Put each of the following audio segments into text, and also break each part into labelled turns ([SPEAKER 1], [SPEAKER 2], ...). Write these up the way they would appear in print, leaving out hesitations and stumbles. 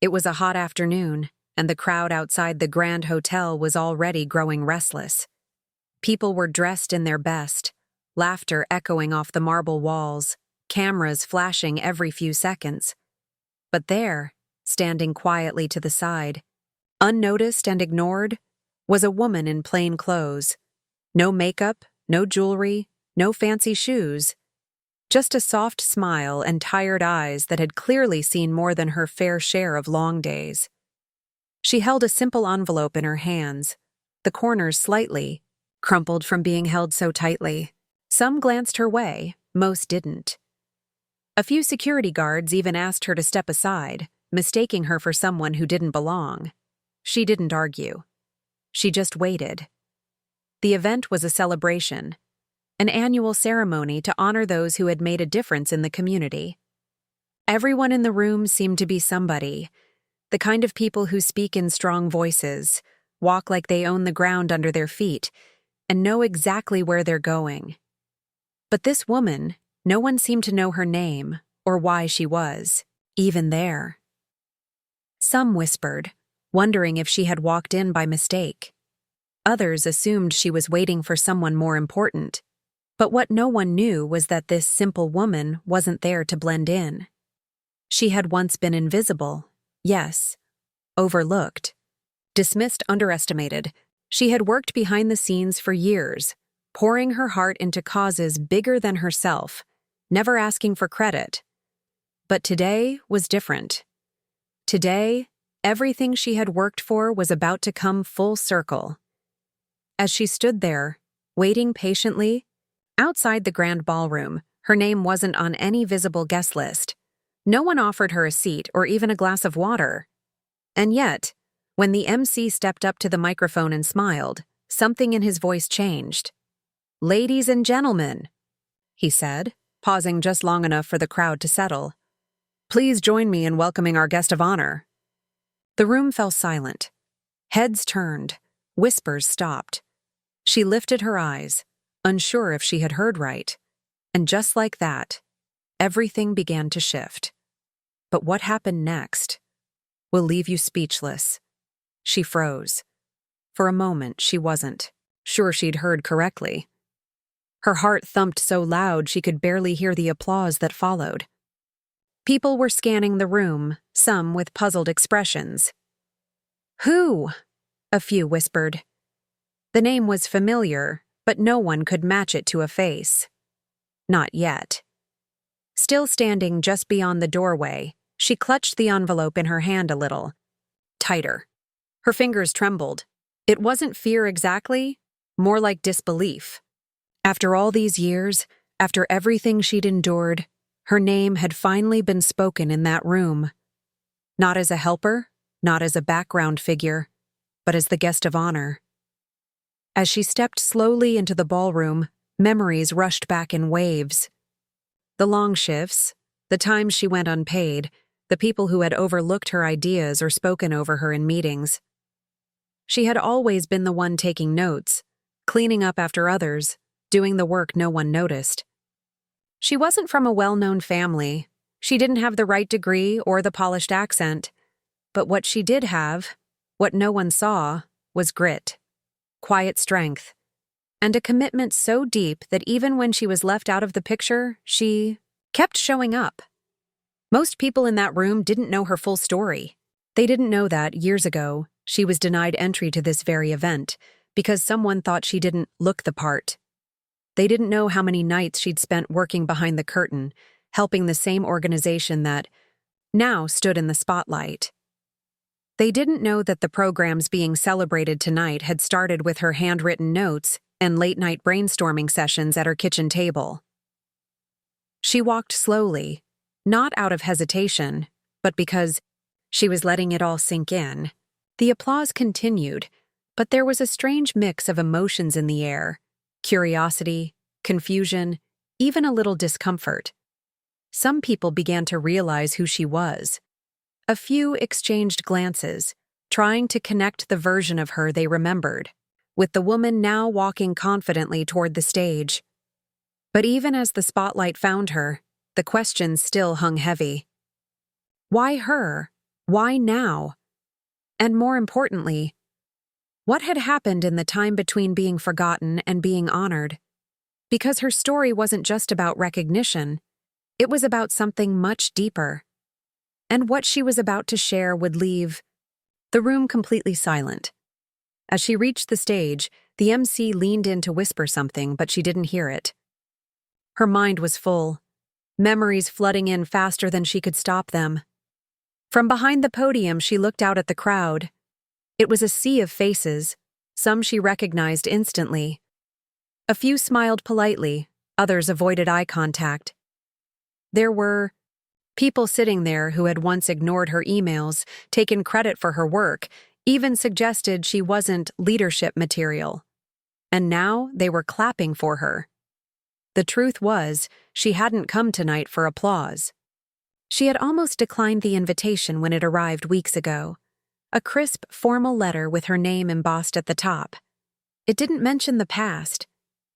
[SPEAKER 1] It was a hot afternoon, and the crowd outside the Grand Hotel was already growing restless. People were dressed in their best, laughter echoing off the marble walls, cameras flashing every few seconds. But there, standing quietly to the side, unnoticed and ignored, was a woman in plain clothes. No makeup, no jewelry, no fancy shoes. Just a soft smile and tired eyes that had clearly seen more than her fair share of long days. She held a simple envelope in her hands, the corners slightly crumpled from being held so tightly. Some glanced her way, most didn't. A few security guards even asked her to step aside, mistaking her for someone who didn't belong. She didn't argue. She just waited. The event was a celebration, an annual ceremony to honor those who had made a difference in the community. Everyone in the room seemed to be somebody, the kind of people who speak in strong voices, walk like they own the ground under their feet, and know exactly where they're going. But this woman, no one seemed to know her name or why she was, even there. Some whispered, wondering if she had walked in by mistake. Others assumed she was waiting for someone more important. But what no one knew was that this simple woman wasn't there to blend in. She had once been invisible, yes, overlooked, dismissed, underestimated. She had worked behind the scenes for years, pouring her heart into causes bigger than herself, never asking for credit. But today was different. Today, everything she had worked for was about to come full circle. As she stood there, waiting patiently, outside the grand ballroom, her name wasn't on any visible guest list. No one offered her a seat or even a glass of water. And yet, when the MC stepped up to the microphone and smiled, something in his voice changed. "Ladies and gentlemen," he said, pausing just long enough for the crowd to settle. "Please join me in welcoming our guest of honor." The room fell silent. Heads turned. Whispers stopped. She lifted her eyes, unsure if she had heard right. And just like that, everything began to shift. But what happened next will leave you speechless. She froze. For a moment, she wasn't sure she'd heard correctly. Her heart thumped so loud she could barely hear the applause that followed. People were scanning the room, some with puzzled expressions. "Who?" a few whispered. The name was familiar, but no one could match it to a face. Not yet. Still standing just beyond the doorway, she clutched the envelope in her hand a little. Tighter. Her fingers trembled. It wasn't fear exactly, more like disbelief. After all these years, after everything she'd endured, her name had finally been spoken in that room. Not as a helper, not as a background figure, but as the guest of honor. As she stepped slowly into the ballroom, memories rushed back in waves. The long shifts, the times she went unpaid, the people who had overlooked her ideas or spoken over her in meetings. She had always been the one taking notes, cleaning up after others, doing the work no one noticed. She wasn't from a well-known family. She didn't have the right degree or the polished accent. But what she did have, what no one saw, was grit, quiet strength, and a commitment so deep that even when she was left out of the picture, she kept showing up. Most people in that room didn't know her full story. They didn't know that, years ago, she was denied entry to this very event because someone thought she didn't look the part. They didn't know how many nights she'd spent working behind the curtain, helping the same organization that now stood in the spotlight. They didn't know that the programs being celebrated tonight had started with her handwritten notes and late-night brainstorming sessions at her kitchen table. She walked slowly, not out of hesitation, but because she was letting it all sink in. The applause continued, but there was a strange mix of emotions in the air: curiosity, confusion, even a little discomfort. Some people began to realize who she was. A few exchanged glances, trying to connect the version of her they remembered, with the woman now walking confidently toward the stage. But even as the spotlight found her, the questions still hung heavy. Why her? Why now? And more importantly, what had happened in the time between being forgotten and being honored? Because her story wasn't just about recognition, it was about something much deeper. And what she was about to share would leave the room completely silent. As she reached the stage, the MC leaned in to whisper something, but she didn't hear it. Her mind was full, memories flooding in faster than she could stop them. From behind the podium, she looked out at the crowd. It was a sea of faces, some she recognized instantly. A few smiled politely, others avoided eye contact. There were people sitting there who had once ignored her emails, taken credit for her work, even suggested she wasn't leadership material. And now they were clapping for her. The truth was, she hadn't come tonight for applause. She had almost declined the invitation when it arrived weeks ago. A crisp, formal letter with her name embossed at the top. It didn't mention the past.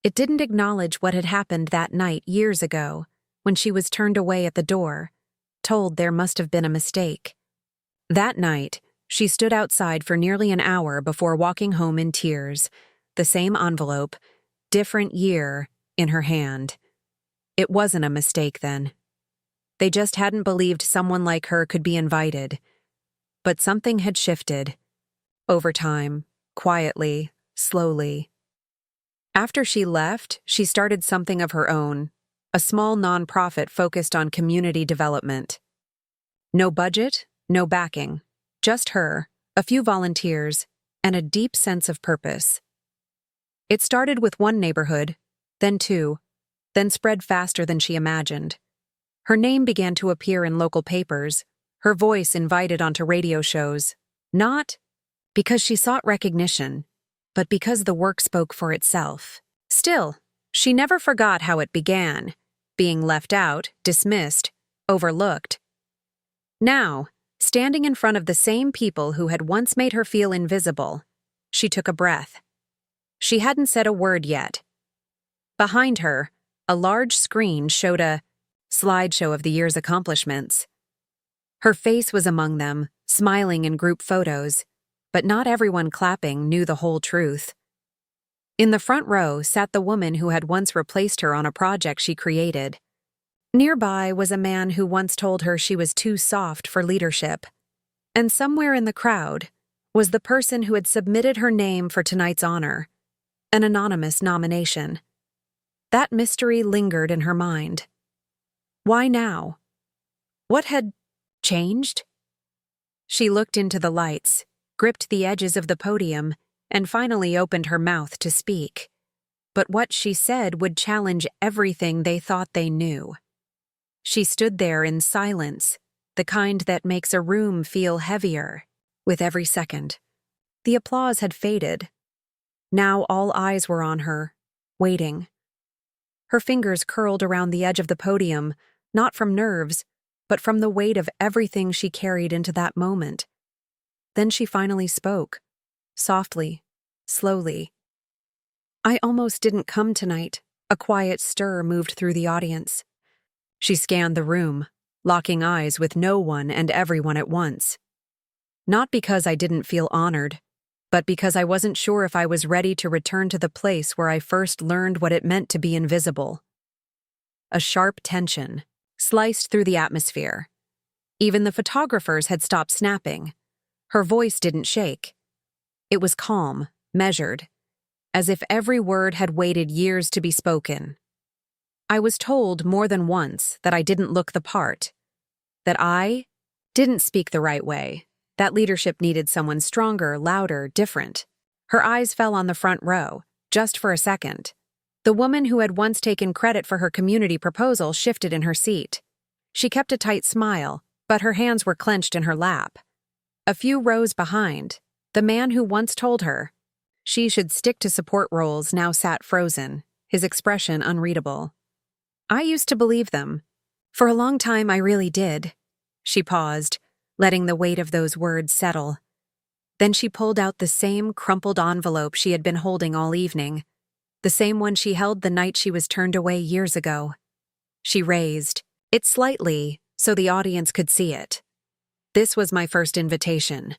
[SPEAKER 1] It didn't acknowledge what had happened that night years ago, when she was turned away at the door, told there must have been a mistake. That night, she stood outside for nearly an hour before walking home in tears, the same envelope, different year, in her hand. It wasn't a mistake then. They just hadn't believed someone like her could be invited. But something had shifted. Over time, quietly, slowly. After she left, she started something of her own, a small nonprofit focused on community development. No budget, no backing, just her, a few volunteers, and a deep sense of purpose. It started with one neighborhood, then two, then spread faster than she imagined. Her name began to appear in local papers, her voice invited onto radio shows, not because she sought recognition, but because the work spoke for itself. Still, she never forgot how it began, being left out, dismissed, overlooked. Now, standing in front of the same people who had once made her feel invisible, she took a breath. She hadn't said a word yet. Behind her, a large screen showed a slideshow of the year's accomplishments. Her face was among them, smiling in group photos, but not everyone clapping knew the whole truth. In the front row sat the woman who had once replaced her on a project she created. Nearby was a man who once told her she was too soft for leadership. And somewhere in the crowd was the person who had submitted her name for tonight's honor, an anonymous nomination. That mystery lingered in her mind. Why now? What had changed? She looked into the lights, gripped the edges of the podium, and finally opened her mouth to speak. But what she said would challenge everything they thought they knew. She stood there in silence, the kind that makes a room feel heavier with every second. The applause had faded. Now all eyes were on her, waiting. Her fingers curled around the edge of the podium, not from nerves, but from the weight of everything she carried into that moment. Then she finally spoke, softly, slowly. "I almost didn't come tonight." A quiet stir moved through the audience. She scanned the room, locking eyes with no one and everyone at once. "Not because I didn't feel honored, but because I wasn't sure if I was ready to return to the place where I first learned what it meant to be invisible." A sharp tension sliced through the atmosphere. Even the photographers had stopped snapping. Her voice didn't shake. It was calm, measured, as if every word had waited years to be spoken. "I was told more than once that I didn't look the part, that I didn't speak the right way, that leadership needed someone stronger, louder, different." Her eyes fell on the front row, just for a second. The woman who had once taken credit for her community proposal shifted in her seat. She kept a tight smile, but her hands were clenched in her lap. A few rows behind, the man who once told her she should stick to support roles now sat frozen, his expression unreadable. "I used to believe them. For a long time I really did." She paused, letting the weight of those words settle. Then she pulled out the same crumpled envelope she had been holding all evening, the same one she held the night she was turned away years ago. She raised it slightly so the audience could see it. This was my first invitation.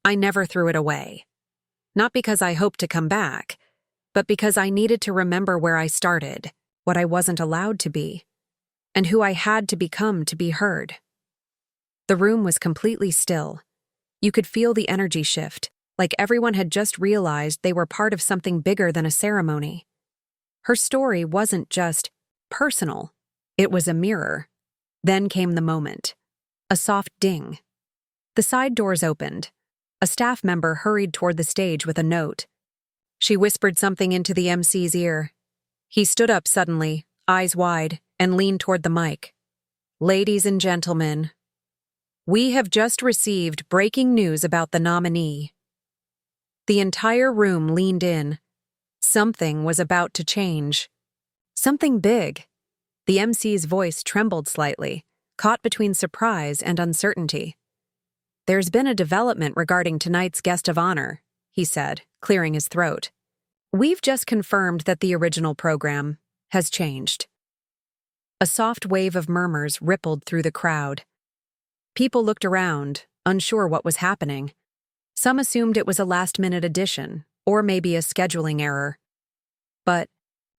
[SPEAKER 1] I never threw it away. Not because I hoped to come back, but because I needed to remember where I started, what I wasn't allowed to be, and who I had to become to be heard. The room was completely still. You could feel the energy shift, like everyone had just realized they were part of something bigger than a ceremony. Her story wasn't just personal, it was a mirror. Then came the moment. A soft ding. The side doors opened. A staff member hurried toward the stage with a note. She whispered something into the MC's ear. He stood up suddenly, eyes wide, and leaned toward the mic. "Ladies and gentlemen, we have just received breaking news about the nominee." The entire room leaned in. Something was about to change. Something big. The MC's voice trembled slightly, caught between surprise and uncertainty. "There's been a development regarding tonight's guest of honor," he said, clearing his throat. "We've just confirmed that the original program has changed." A soft wave of murmurs rippled through the crowd. People looked around, unsure what was happening. Some assumed it was a last-minute addition, or maybe a scheduling error. But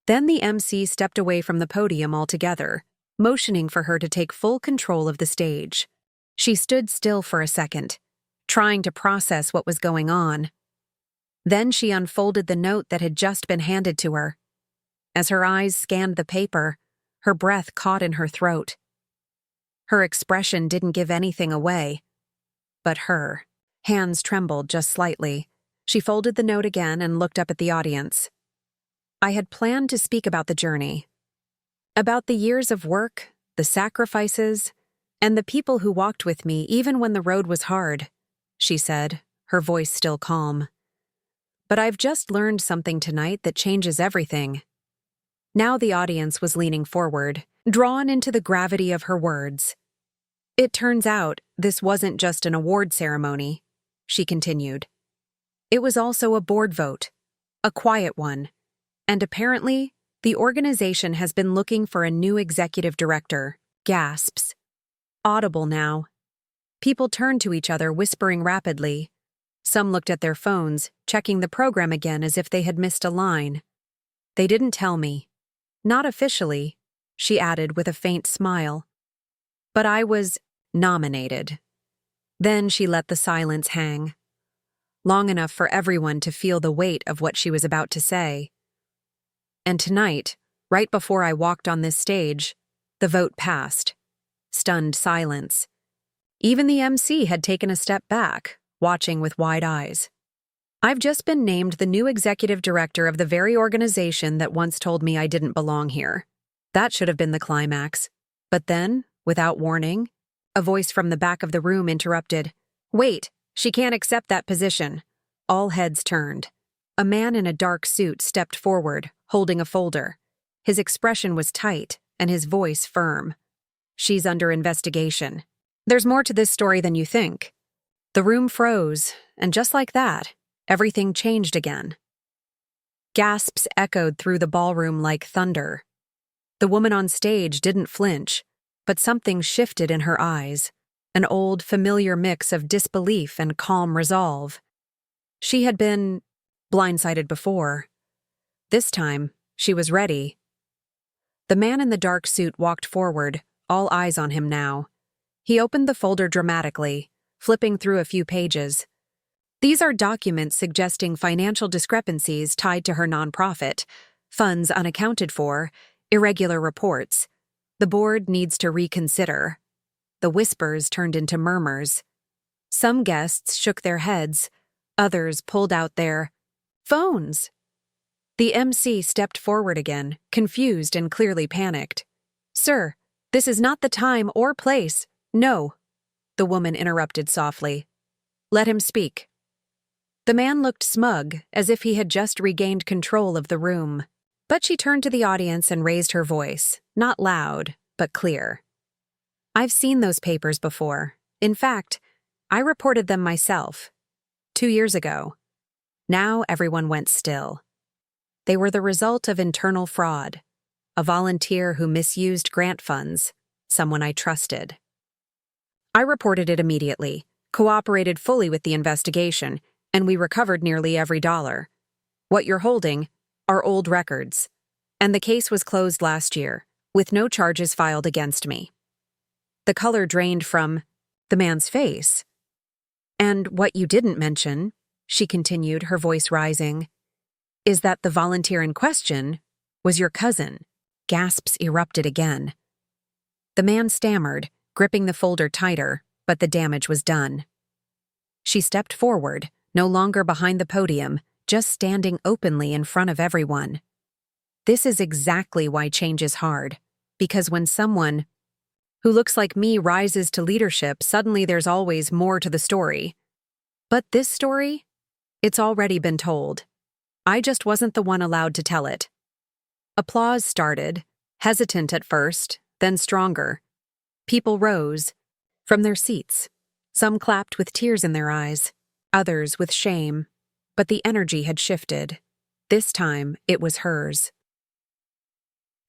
[SPEAKER 1] then the MC stepped away from the podium altogether, motioning for her to take full control of the stage. She stood still for a second, trying to process what was going on. Then she unfolded the note that had just been handed to her. As her eyes scanned the paper, her breath caught in her throat. Her expression didn't give anything away. But her hands trembled just slightly. She folded the note again and looked up at the audience. "I had planned to speak about the journey. About the years of work, the sacrifices, and the people who walked with me even when the road was hard," she said, her voice still calm. "But I've just learned something tonight that changes everything." Now the audience was leaning forward, drawn into the gravity of her words. "It turns out this wasn't just an award ceremony," she continued. "It was also a board vote, a quiet one, and apparently the organization has been looking for a new executive director." Gasps. Audible now. People turned to each other, whispering rapidly. Some looked at their phones, checking the program again as if they had missed a line. "They didn't tell me. Not officially," she added with a faint smile. "But I was nominated." Then she let the silence hang, long enough for everyone to feel the weight of what she was about to say. "And tonight, right before I walked on this stage, the vote passed." Stunned silence. Even the MC had taken a step back, watching with wide eyes. "I've just been named the new executive director of the very organization that once told me I didn't belong here." That should have been the climax. But then, without warning, a voice from the back of the room interrupted. "Wait, she can't accept that position." All heads turned. A man in a dark suit stepped forward, holding a folder. His expression was tight, and his voice firm. "She's under investigation. There's more to this story than you think." The room froze, and just like that, everything changed again. Gasps echoed through the ballroom like thunder. The woman on stage didn't flinch, but something shifted in her eyes, an old, familiar mix of disbelief and calm resolve. She had been blindsided before. This time, she was ready. The man in the dark suit walked forward, all eyes on him now. He opened the folder dramatically, flipping through a few pages. "These are documents suggesting financial discrepancies tied to her nonprofit, funds unaccounted for, irregular reports. The board needs to reconsider." The whispers turned into murmurs. Some guests shook their heads, others pulled out their phones. The MC stepped forward again, confused and clearly panicked. "Sir, this is not the time or place." "No," the woman interrupted softly. "Let him speak." The man looked smug, as if he had just regained control of the room. But she turned to the audience and raised her voice, not loud, but clear. "I've seen those papers before. In fact, I reported them myself. 2 years ago. Now everyone went still. They were the result of internal fraud. A volunteer who misused grant funds, someone I trusted." I reported it immediately, cooperated fully with the investigation, and we recovered nearly every dollar. What you're holding are old records. And the case was closed last year, with no charges filed against me. The color drained from the man's face. And what you didn't mention, she continued, her voice rising, is that the volunteer in question was your cousin. Gasps erupted again. The man stammered, gripping the folder tighter, but the damage was done. She stepped forward, no longer behind the podium, just standing openly in front of everyone. This is exactly why change is hard, because when someone who looks like me rises to leadership, suddenly there's always more to the story. But this story? It's already been told. I just wasn't the one allowed to tell it. Applause started, hesitant at first, then stronger. People rose from their seats. Some clapped with tears in their eyes, others with shame. But the energy had shifted. This time, it was hers.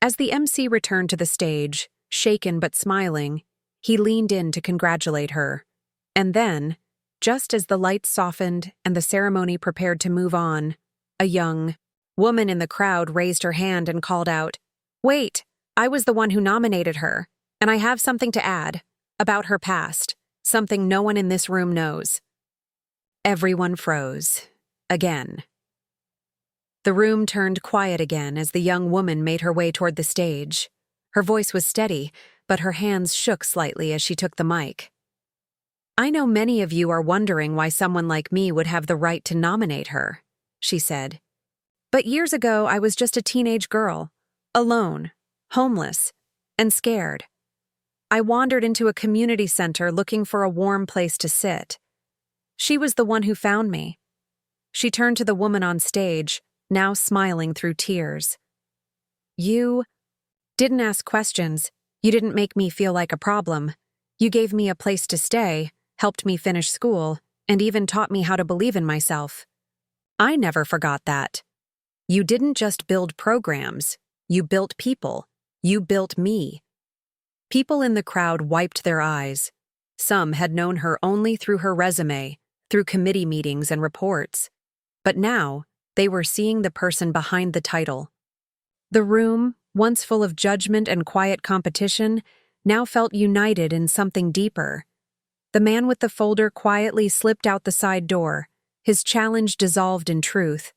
[SPEAKER 1] As the MC returned to the stage, shaken but smiling, he leaned in to congratulate her. And then, just as the lights softened and the ceremony prepared to move on, a young woman in the crowd raised her hand and called out, "Wait, I was the one who nominated her, and I have something to add about her past, something no one in this room knows." Everyone froze. Again. The room turned quiet again as the young woman made her way toward the stage. Her voice was steady, but her hands shook slightly as she took the mic. "I know many of you are wondering why someone like me would have the right to nominate her," she said. "But years ago, I was just a teenage girl, alone, homeless, and scared. I wandered into a community center looking for a warm place to sit. She was the one who found me." She turned to the woman on stage, now smiling through tears. "You didn't ask questions. You didn't make me feel like a problem. You gave me a place to stay, helped me finish school, and even taught me how to believe in myself. I never forgot that. You didn't just build programs. You built people. You built me." People in the crowd wiped their eyes. Some had known her only through her resume, through committee meetings and reports. But now, they were seeing the person behind the title. The room, once full of judgment and quiet competition, now felt united in something deeper. The man with the folder quietly slipped out the side door, his challenge dissolved in truth.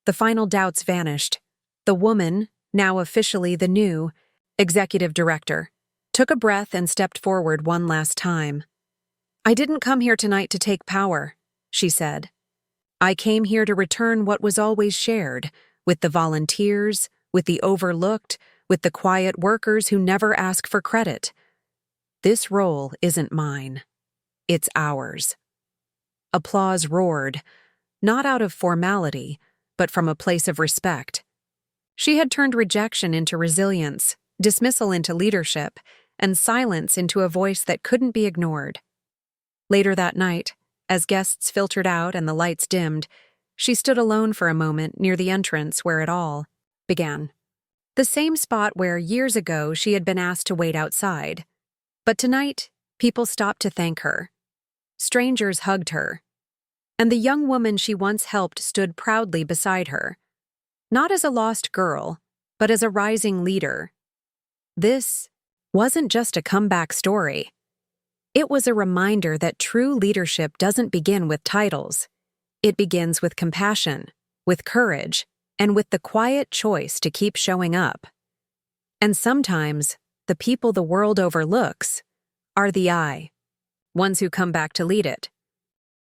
[SPEAKER 1] The final doubts vanished. The woman, now officially the new executive director, took a breath and stepped forward one last time. "I didn't come here tonight to take power," she said. "I came here to return what was always shared, with the volunteers, with the overlooked, with the quiet workers who never ask for credit. This role isn't mine. It's ours." Applause roared, not out of formality, but from a place of respect. She had turned rejection into resilience, dismissal into leadership, and silence into a voice that couldn't be ignored. Later that night, as guests filtered out and the lights dimmed, she stood alone for a moment near the entrance where it all began. The same spot where years ago she had been asked to wait outside. But tonight, people stopped to thank her. Strangers hugged her. And the young woman she once helped stood proudly beside her. Not as a lost girl, but as a rising leader. This wasn't just a comeback story. It was a reminder that true leadership doesn't begin with titles. It begins with compassion, with courage, and with the quiet choice to keep showing up. And sometimes, the people the world overlooks are the ones who come back to lead it.